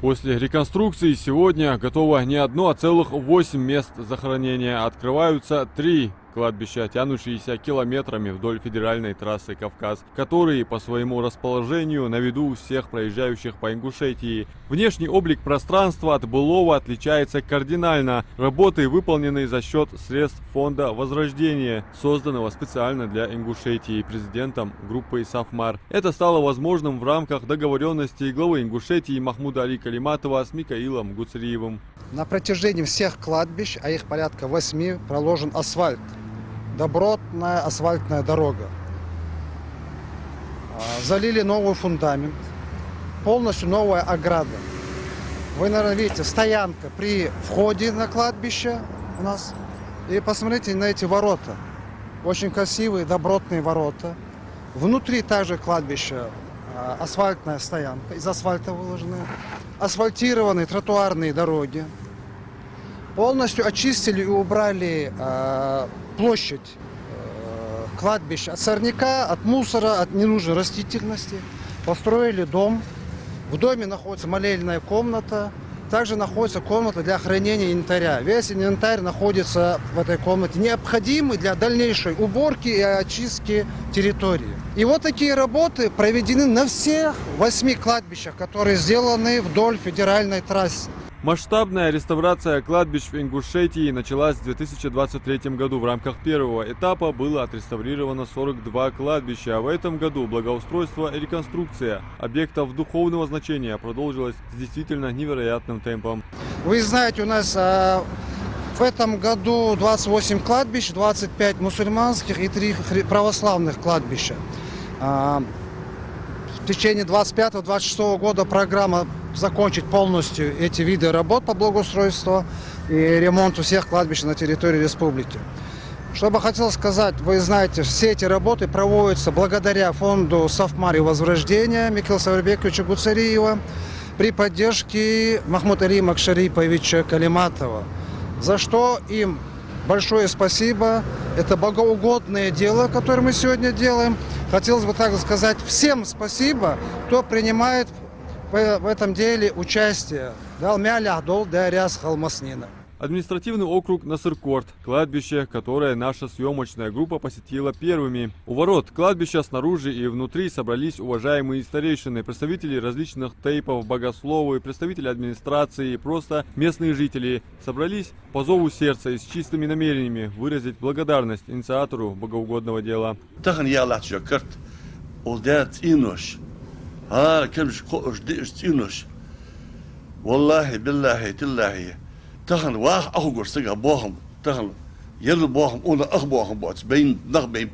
После реконструкции сегодня готово не одно, а целых 8 мест захоронения. Открываются 3 кладбища, тянущиеся километрами вдоль федеральной трассы Кавказ, которые по своему расположению на виду у всех проезжающих по Ингушетии. Внешний облик пространства от былого отличается кардинально. Работы выполнены за счет средств фонда Возрождения, созданного специально для Ингушетии президентом группы Сафмар. Это стало возможным в рамках договоренности главы Ингушетии Махмуда Али Калиматова с Микаилом Гуцериевым. На протяжении всех кладбищ, а их порядка 8, проложен асфальт. Добротная асфальтная дорога. Залили новый фундамент. Полностью новая ограда. Вы, наверное, видите, стоянка при входе на кладбище у нас. И посмотрите на эти ворота. Очень красивые, добротные ворота. Внутри также кладбища асфальтная стоянка. Из асфальта выложены. Асфальтированные тротуарные дороги. Полностью очистили и убрали площадь кладбища от сорняка, от мусора, от ненужной растительности. Построили дом. В доме находится молельная комната. Также находится комната для хранения инвентаря. Весь инвентарь находится в этой комнате, необходимый для дальнейшей уборки и очистки территории. И вот такие работы проведены на всех 8 кладбищах, которые сделаны вдоль федеральной трассы. Масштабная реставрация кладбищ в Ингушетии началась в 2023 году. В рамках первого этапа было отреставрировано 42 кладбища. А в этом году благоустройство и реконструкция объектов духовного значения продолжилась с действительно невероятным темпом. Вы знаете, у нас в этом году 28 кладбищ, 25 мусульманских и 3 православных кладбища. В течение 25-26 года программа закончить полностью эти виды работ по благоустройству и ремонту всех кладбищ на территории республики. Что бы хотел сказать, вы знаете, все эти работы проводятся благодаря фонду Сафмар и Возрождения Микаила Савырбековича Гуцериева при поддержке Махмуда Али Макшариповича Калиматова, за что им большое спасибо. Это богоугодное дело, которое мы сегодня делаем. Хотелось бы также сказать всем спасибо, кто принимает в этом деле участие. Административный округ Насыркорт, кладбище, которое наша съемочная группа посетила первыми. У ворот кладбища снаружи и внутри собрались уважаемые старейшины, представители различных тейпов, богословы, представители администрации и просто местные жители. Собрались по зову сердца и с чистыми намерениями выразить благодарность инициатору богоугодного дела. تهن واخ أخو سجى باهم تهن يلو باهم أنا أخ باهم بات بين نخ بين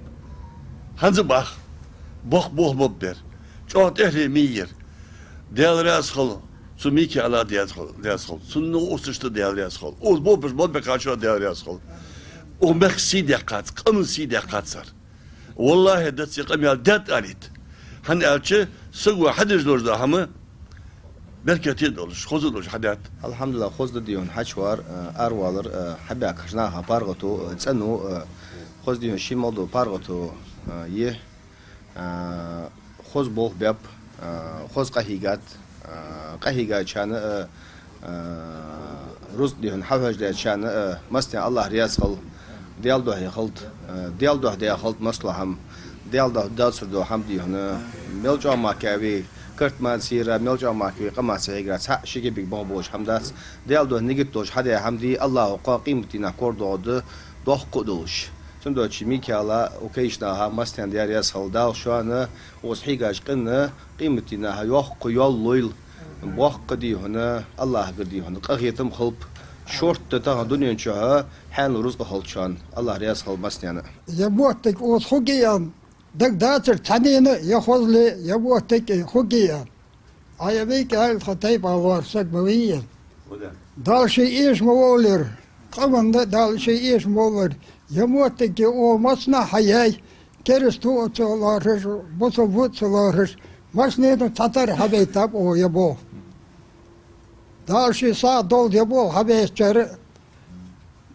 هنز باخ باه مبر جات أهل مير ديال راس خل سميكي على ديال خل سنو أستشت ديال راس خل أو بوبش بود بكاشوا ديال راس خل ومخ سيد قات قن سيد قات صار والله دت سيقميال دت أريد هن ألشة سوى حدش لوج ده همه belki olur, xozulur hadat. Alhamdulillah xozda diyon haçvar arvalar habak xna pargoto tsanu xoz diyon shimodo pargoto ye xoz bol bab xoz qahigat chana rus diyon havajda chana masti Allah riyaz qil dialdo xalt dialdo de xalt maslaham dialdo dasurdo ham diyon melja makavi كرت سيرة ملجأ معك قمة سعيرة شيء بيج بابوش حمداس ديالدو نيجتوش حدا حمدي الله قاقيمتي نكور دود دوخ قدوش سندو تشميكي على وكيشناها مستن دياريس هالدال شوانا وصحيقاش قلنا قيمتنا يوخ قيال لويل بوخ قدي هنا الله قدي هنا قاقيتم خلب شورت تاع دنيا نشها حان رزق هالشان الله رياس هال مستنا يبوتك وصحيقيان دك داتر تانينا يخوض لي يبوتك خوكيا عيبيك هاي الخطيب عوارسك بويا دال شيء إيش مولر قمن دال شيء إيش مولر يبوتك او مصنع حياي كرستو أتلارش بطبوت تلارش مصنع تطر حبيتاب او يبو دال شيء صاد دول يبو حبيتشر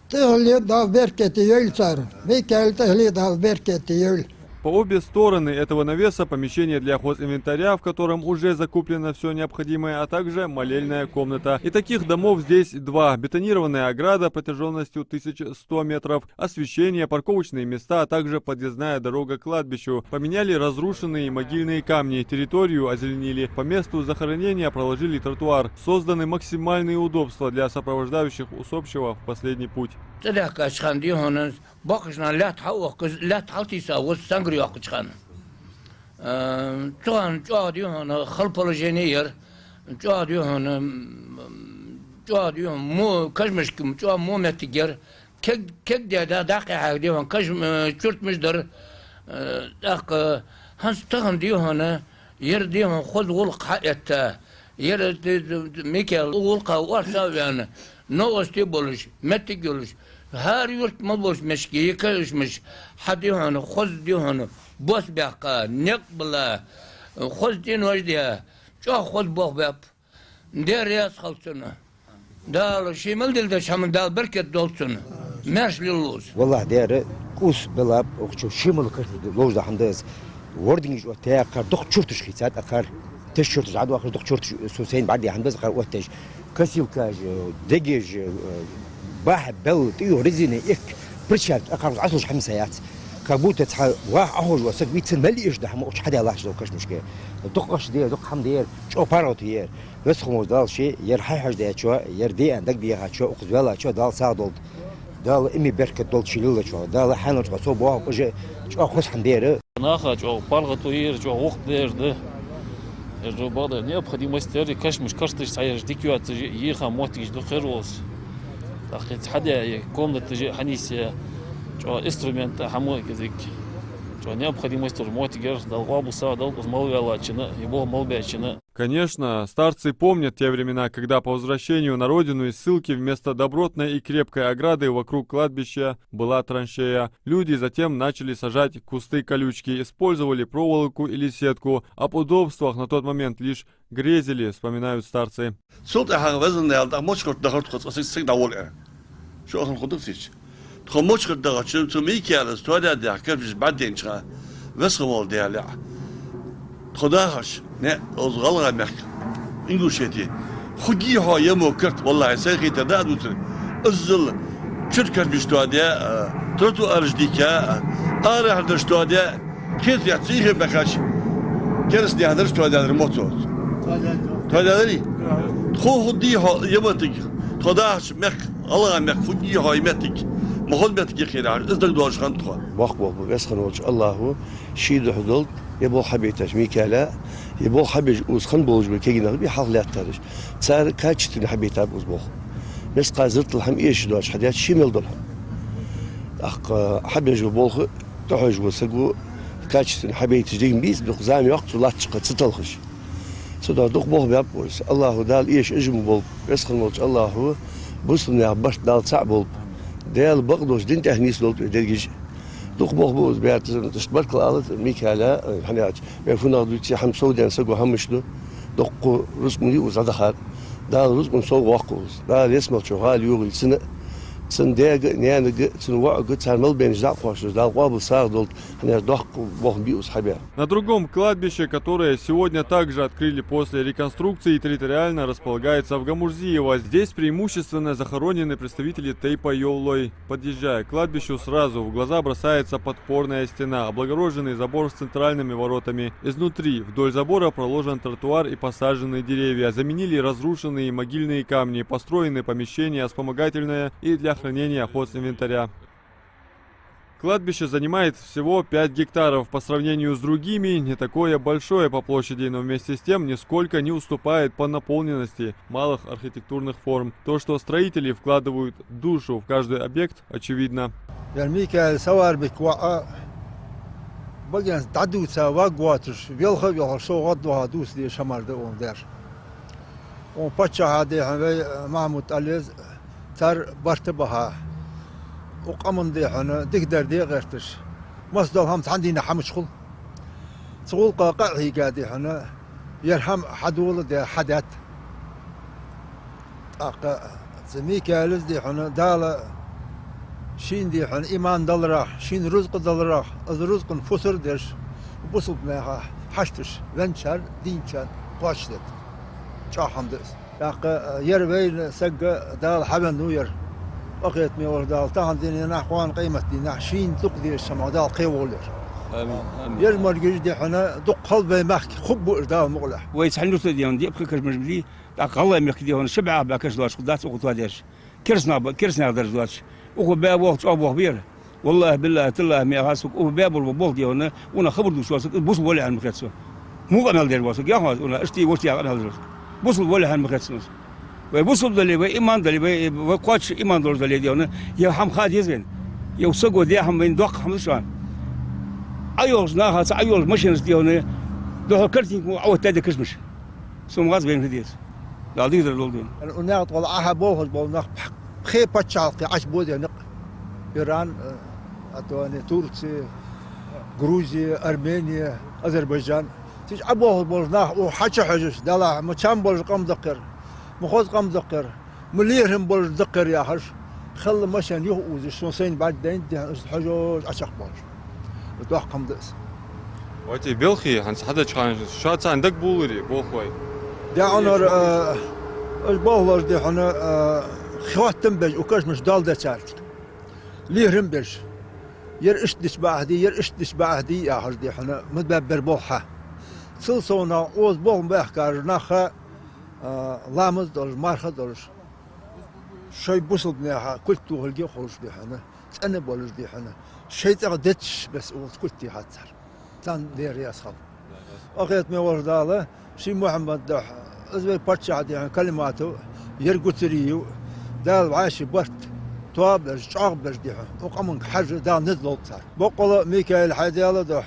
تهلي دال بركة يلسر بيكال تهلي دال بركة يل По обе стороны этого навеса помещение для хозинвентаря, в котором уже закуплено все необходимое, а также молельная комната. И таких домов здесь два. Бетонированная ограда протяженностью 1100 метров, освещение, парковочные места, а также подъездная дорога к кладбищу. Поменяли разрушенные могильные камни, территорию озеленили. По месту захоронения проложили тротуар. Созданы максимальные удобства для сопровождающих усопшего в последний путь. مو كجمشكم جوا مو متجر كك دا داقي حق ديوهن كج شرط مجدر داق هنس تغن ديوهن ير ديوهن خذ ولق حقت ير ميكال ولقا ورسا يعني نوغس تيبولش متجولش هار يرت مبوش مشكي يكش مش حد ديوهن خذ ديوهن بوس بقى نقبل خذ دين وجدها جوا خذ بوخ باب دير ياس خلصنا دال شمال دل شمال دال بركة دولتون ماش للوز والله داير كوس بلاب وخشو شمال كرت لوز ده حمداز وردنج وتاع دخ شرطش خيسات اخر تشرط عدو اخر دخ شرط سوسين بعد حمداز اخر وتاج كسيو كاج دجيج باح بل تيو رزينه اك برشات اخر 10 حمسيات كابوت تح واحد اهوج وسك بيت مليش ده ما حدا الله شو كاش مشكله دقش دي دق حم دير شو باروت هير بس خمو دال شيء ير حاج ده شو ير دي عندك بيها شو خذ شو دال سادول دال امي بركه دول شيلله شو دال حنا شو صوب واحد اجى شو خش حم دير ناخذ شو بالغتو هير شو وقت دير ده جو بعد необходимость تري كاش مش كرتش ساير ديكيوات يخا موتيج دو خيروس تاخذ حدا комната حنيسه شو инструмент حمو كذيك شو необходимость мотигер долго буса долго смолвялачина его молбячина. Конечно, старцы помнят те времена, когда по возвращению на родину из ссылки вместо добротной и крепкой ограды вокруг кладбища была траншея. Люди затем начали сажать кусты колючки, использовали проволоку или сетку. Об удобствах на тот момент лишь грезили, вспоминают старцы. خموش قد دغت شو تميكي على استوادع ده كيف بعدين شغال بس خمول ده لا خداهش نه أزغلها مك إنجليزي خدي ها يمو كرت والله سيخي تدادوت أزل شركة بستوادع ترتو أرجديكا أره هذا استوادع كيف يعطيه بكاش كرس ده هذا استوادع الموتور هذا لي خدي ها يمتك خداهش مك الله مك خدي ها يمتك مخدمتك خير إصدق دوش خنتخو بخبخ بس خنوش الله شيد حدلت يبغى حبيتش ميكالا يبغى حبيج أوس خن بوج بكينا بحال تارش صار كاتشتني حبيتها بوز بخ بس قازرت الحم إيش دوش حديات شمال دلهم أخ حبيج بوخ تحوج وسقو كاتشتني حبيتش دين بيس بخزام وقت ولا تشقت ستلخش صدق دق بوخ بيبوس الله دال إيش إجم بول بس خنوش الله بوسني عبرت دال صعب ديال بقدوش دين تهنيس دول ديرجي دوخ بوخ بيات تشبرك الارض ميكالا حناج يفونا دوتي حم سودان سقو همشدو دوق رزقني وزدخات دا رزقن سو واقوس دا يسمع شغال يوغل سنه سن ديغ نيانغ سن واغ تعمل بين جاقوش دا قابل صار دول حنا دوخ بوخ بيوس حبيب. На другом кладбище, которое сегодня также открыли после реконструкции, территориально располагается в Гамурзиево. Здесь преимущественно захоронены представители Тейпа Йоллой. Подъезжая к кладбищу, сразу в глаза бросается подпорная стена, облагороженный забор с центральными воротами. Изнутри вдоль забора проложен тротуар и посажены деревья. Заменили разрушенные могильные камни, построены помещения вспомогательное и для хранения хозинвентаря. Кладбище занимает всего 5 гектаров. По сравнению с другими, не такое большое по площади, но вместе с тем нисколько не уступает по наполненности малых архитектурных форм. То, что строители вкладывают душу в каждый объект, очевидно. وقامن دي حنا تقدر دي غيرتش مصدر هم عندنا حمشخل تقول قاعي قاعد حنا يرحم حدول دي حدات سميك لز دي حنا دال شين دي حن إيمان دلراح شين رزق دلراح از رزق فسر درش بوصل بناها حشتش لنشر دينشر قاشدت شاحن دس لق يربين سق دال حبن نوير بقيت ميور دال تهان ديني نحوان قيمة دي نحشين تقدي السماء دال قيولر يرمر جدي حنا دق قلبي مخك خب إردال مغلح ويتحنو تديون دي بكر مجبلي داك الله يمكديون شبعة باكش دواش قدات وقطاديش كرسنا درجات وباب وقت أبو كبير والله بالله تلا مي غاسك وباب البول ديونا ونا خبر دوش واسك بوس ولا عن مكتسو مو انا دير واسك يا خلاص ونا اشتي وشتي انا هذا بوس ولا عن مكتسو وبوس دلي ايمان دلي وقاتش ايمان دور دلي ديونا يا حم خاد يزين يا وسقو دي حم بين دوق حم شان ايوز ناها ايوز ماشينز ديونا دو كرتين او تاد كشمش سوم غاز بين هديس لا دير لولدين انا طلعها بوهز بول خي باتشالقي عش بودي نق إيران أتواني تركيا غروزيا أرمينيا أذربيجان تيج أبوه بولناه وحشة حجش دلا مكان بول قم دقر مخوز قم دقر مليرهم بول دقر يا هرش خل مشان يهوز شونسين بعد دين ده حجوج أشق بول وتوح قم دس واتي بلخي هنس حدا شان شات عندك بولري بوخوي ده أنا البولر ده أنا خواتم بج وكاش مش دال ده سالت ليه رمبش يرقشتش بعدي يا هردي حنا مدبر بوحة سلسونا اوز بوم بحكار ناخا لامز دولش مارخا دولش شي بوصل بناها كل توهلقي خوش دي حنا انا بولش دي حنا شي تغدتش بس اوز كلتي حتر تان دير يا صاحب اخيت مي ورداله شي محمد دح ازوي باتشا دي كلماته يرقتريو دال عايش برت توابلج شعبلج ديها وقامن حاجة دا نزلوا بصار بقول ميكائيل حيديالا دوح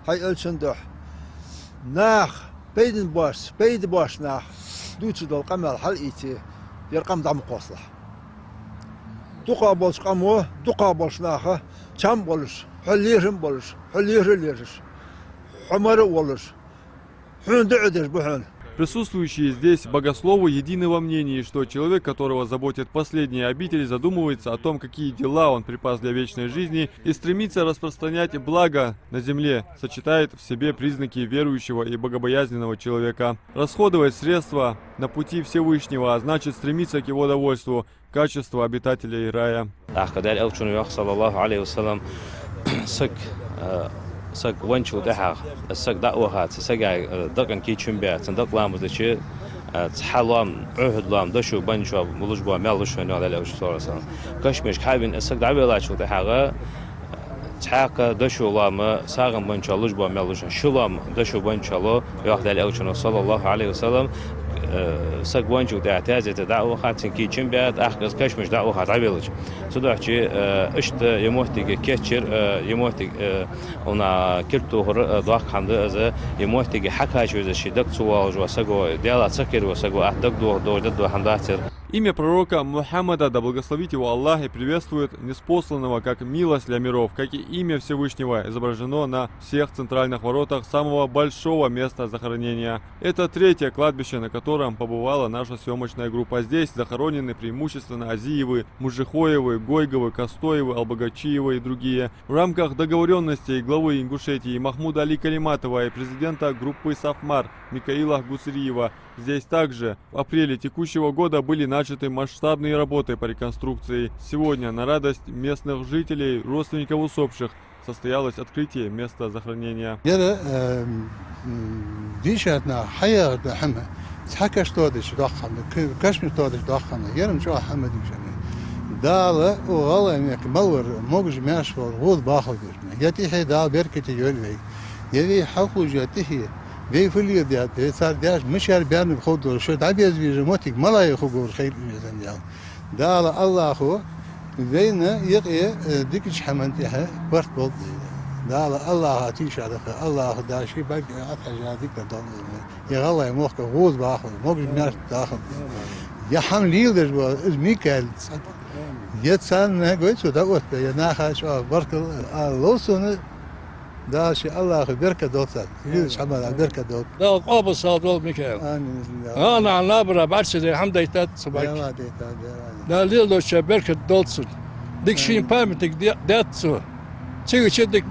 حي ألشن دوح ناخ بيد باش ناخ دوتش دول قمل حلقيتي يرقم دعم قوصلح دقابلش قاموه دقابلش ناخه كم بولش حليرهم بولش حليرش حمر ولش حون دعدش بحون. Присутствующие здесь богословы едины во мнении, что человек, которого заботит последняя обитель, задумывается о том, какие дела он припас для вечной жизни и стремится распространять благо на земле, сочетает в себе признаки верующего и богобоязненного человека. Расходовать средства на пути Всевышнего, а значит стремиться к его довольству, качеству обитателей рая. سق وانشو دحاغ السق دعوهات سق دقن كي تشمبيات صندوق لامز دشي تحلام عهد لام دشو بنشو ملوجبو مالوشو نو على وش صار كشمش حابين السق دعوه شو دحاغ تحاق دشو لام ساغم بنشو لوجبو مالوشو شلام دشو بنشو ياخذ على وش صلى الله عليه وسلم سق وانشو تعتاز دعوه خاتن كي تشمبيات اخذ كشمش دعوه خات عبيلج صدحتي اشت يموتي كيتشر يموتي ona kirtuhur dak hamda az yemotigi hakha şöyle şiddet sual жвасаго дела цакер васаго атак до хамдатер. Имя пророка Мухаммада, да благословит его Аллах и приветствует неспосланного как милость для миров, как и имя Всевышнего изображено на всех центральных воротах самого большого места захоронения. Это третье кладбище, на котором побывала наша съемочная группа. Здесь захоронены преимущественно Азиевы, Мужихоевы, Гойговы, Костоевы, Албагачиевы и другие. В рамках договоренностей главы Ингушетии Махмуда Али Калиматова и президента группы Сафмар Микаила Гусриева здесь также в апреле текущего года были начаты масштабные работы по реконструкции. Сегодня на радость местных жителей, родственников усопших, состоялось открытие места захоронения. دال وغلا انك مور موج ماش ورغوض باخذ ياتي حي دال بركتي يولي يبي حقو جاته بي فلي ديات صار داش مشار بيان خود شو تعبيز بي جموتك ملا يخو خير ميزان دال الله خو زين يقي ديك شحمنتها برت بود دال الله تيش على الله داشي باقي حاجه ديك دال يا غلا موخ غوض باخذ موج ماش داخل يا حمليل داش از ميكال Jetzt ne gut so da wird ja nachher schon barkel losune da shi Allah berka dotat يش عمل بركه دوت ده قابل صادول ميكائيل انا على نبره بعد الحمد لله صباح ده ليل دو بركه دوتسن Dik şin pamtik datsu. Çıgı dik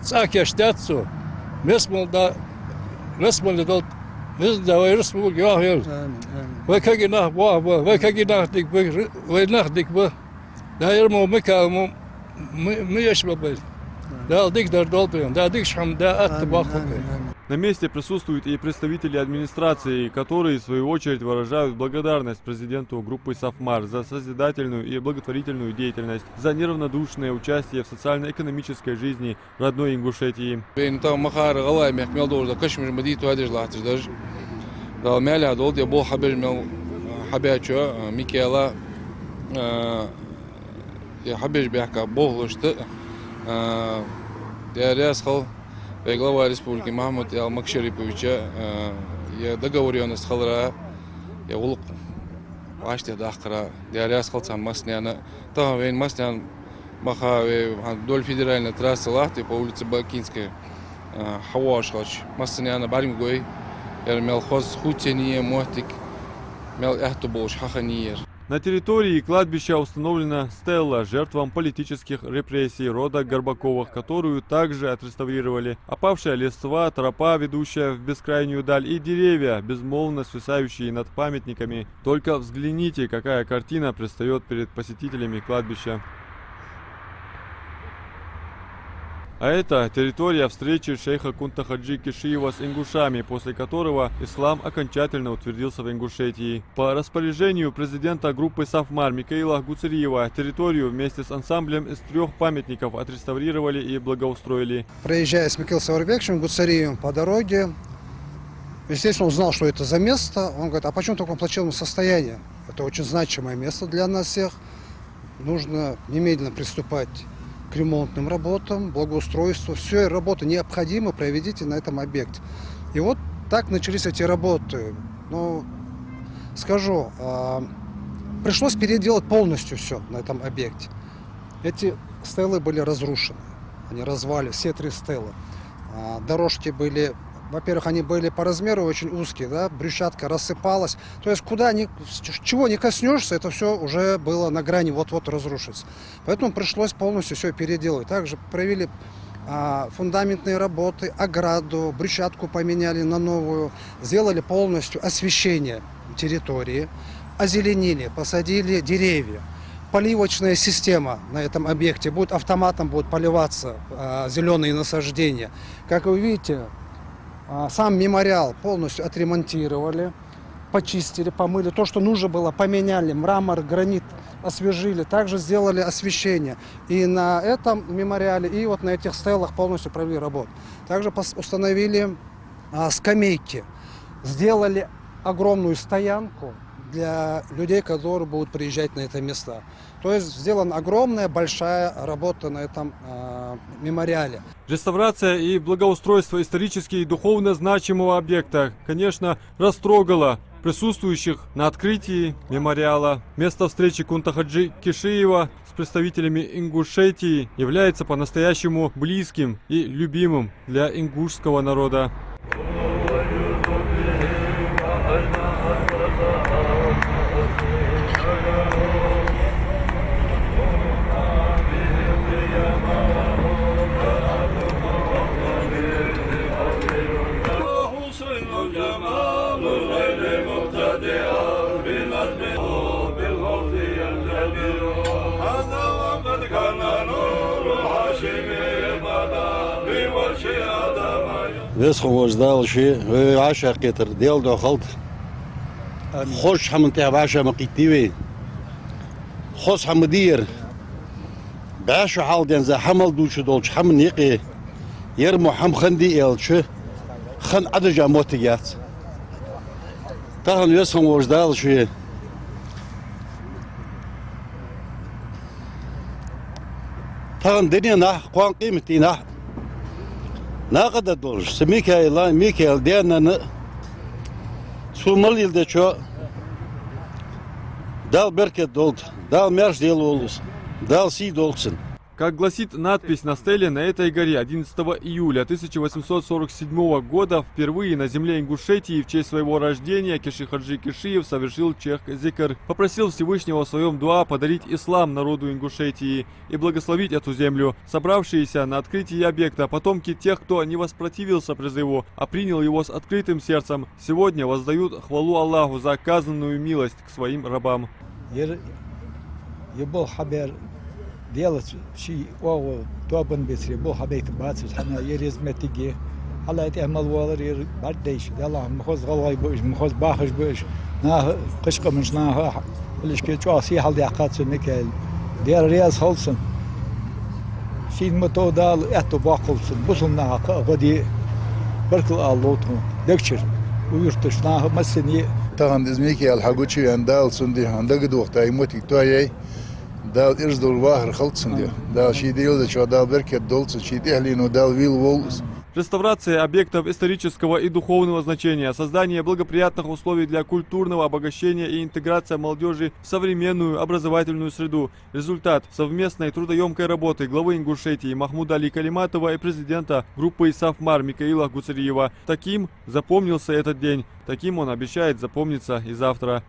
sakeş datsu. Mesmol da resmol da biz de resmol yahil. Ve kagina wa ve kagina dik ve nahdik bu. Dair mu mekam mu yaşbabel. Да, дик дардолпен, да, дик шам, да, атбахопен. На месте присутствуют и представители администрации, которые, в свою очередь, выражают благодарность президенту группы Сафмар за созидательную и благотворительную деятельность, за неравнодушное участие в социально-экономической жизни родной Ингушетии. Я рясхал глава республики Махмуд Алмакшариповича, я договоренность с халра, я улук аште дахкара, я рясхал сам масняна, там вен маснян маха вдоль федеральной трассы Лахты по улице Бакинская, Хавашхач, масняна Баримгой, я мел хоз хутение мотик, мел эхтубош хаханиер. На территории кладбища установлена стела жертвам политических репрессий рода Горбаковых, которую также отреставрировали. Опавшая листва, тропа, ведущая в бескрайнюю даль, и деревья, безмолвно свисающие над памятниками. Только взгляните, какая картина предстает перед посетителями кладбища. А это территория встречи шейха Кунта Хаджи Кишиева с ингушами, после которого ислам окончательно утвердился в Ингушетии. По распоряжению президента группы Сафмар Микаила Гуцериева территорию вместе с ансамблем из 3 памятников отреставрировали и благоустроили. Проезжая с Микаилом Саурбековичем Гуцериевым по дороге, естественно, он знал, что это за место. Он говорит, а почему в таком плачевном состоянии? Это очень значимое место для нас всех. Нужно немедленно приступать к ремонтным работам, благоустройству. Все работы необходимо проведите на этом объекте. И вот так начались эти работы. Ну, скажу, пришлось переделать полностью все на этом объекте. Эти стелы были разрушены, они развалились, все 3 стелы. Дорожки были, во-первых, они были по размеру очень узкие, да, брусчатка рассыпалась. То есть чего не коснешься, это все уже было на грани вот-вот разрушиться. Поэтому пришлось полностью все переделать. Также провели фундаментные работы, ограду, брусчатку поменяли на новую, сделали полностью освещение территории, озеленили, посадили деревья. Поливочная система на этом объекте будет автоматом будут поливаться зеленые насаждения. Как вы видите, сам мемориал полностью отремонтировали, почистили, помыли. То, что нужно было, поменяли. Мрамор, гранит освежили. Также сделали освещение. И на этом мемориале, и вот на этих стелах полностью провели работу. Также установили скамейки. Сделали огромную стоянку для людей, которые будут приезжать на это место. То есть сделана огромная, большая работа на этом мемориале. Реставрация и благоустройство исторически и духовно значимого объекта, конечно, растрогала присутствующих на открытии мемориала. Место встречи Кунта Хаджи Кишиева с представителями Ингушетии является по-настоящему близким и любимым для ингушского народа. ويسخن وجدال شيء عاشا كتر ديال دو خلط خوش حمنتها بعشا مقيتيوي خوش حمدير بعشا حال دين زا حمل دوش دولش حمن يقي يرمو حم خندي إلش خن عدجا موتيات تهن يسخن وجدال شيء تهن دنيا نح قوان قيمتي نح ناقد دولش ميكايل ديانا سومال يلدي شو دال بركة دولت دال مرش ديال ولس دال سي دولتسن Как гласит надпись на стеле, на этой горе 11 июля 1847 года впервые на земле Ингушетии в честь своего рождения Киши Хаджи Кишиев совершил чех зикр. Попросил Всевышнего в своем дуа подарить ислам народу Ингушетии и благословить эту землю. Собравшиеся на открытии объекта потомки тех, кто не воспротивился призыву, а принял его с открытым сердцем, сегодня воздают хвалу Аллаху за оказанную милость к своим рабам. ديالت شيء واو توابن بيتري بو حبيت باتس حنا يريز متيجي على تعمل والر بعديش يلا مخوز غواي بوش مخوز باخش بوش نا قشقه مش نا ليش كي تو سي حال دقات ميكال ديال رياض خلصن شيء متو دال اتو باقلسن بوسنا غدي بركل اللوتو دكشر ويرتشنا مسني تاغن ازميكي الحاجوتشي اندال سندي عندك وقت اي موتي توي دال ارزدو الواهر خلصن دي دال شي ديل دا شو دال بركه دولس شي دهلينو دال ويل وولس. Реставрация объектов исторического и духовного значения, создание благоприятных условий для культурного обогащения и интеграция молодежи в современную образовательную среду. Результат совместной трудоемкой работы главы Ингушетии Махмуда Али Калиматова и президента группы Сафмар Микаила Гуцериева. Таким запомнился этот день, таким он обещает запомниться и завтра.